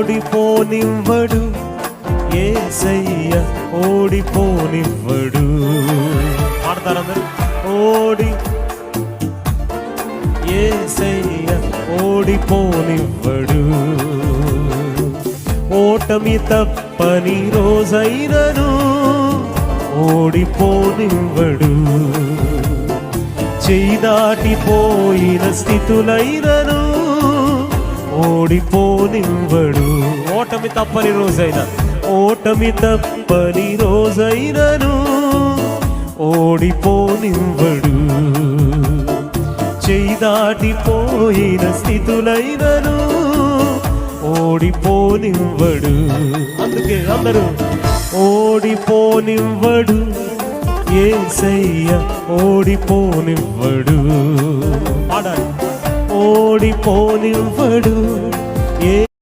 ఓడిపోనివ్వడు యేసయ్య, ఓడిపోనివ్వడు. పాడతారందరూ. యేసయ్య ఓడిపోనివ్వడు. ఓటమి తప్పని రోజైనను ఓడిపోనివ్వడు. చేయి దాటిపోయిన స్థితులైనను ఓడిపోనివ్వడు. ఓటమి తప్పని రోజైనను ఓడిపోనివ్వడు. చేయి దాటిపోయిన స్థితులైనను ఓడిపోనివ్వడు. అందుకే అందరూ ఓడిపోనివ్వడు యేసయ్య, ఓడిపోనివ్వడు. ఓడిపోనివ్వడు.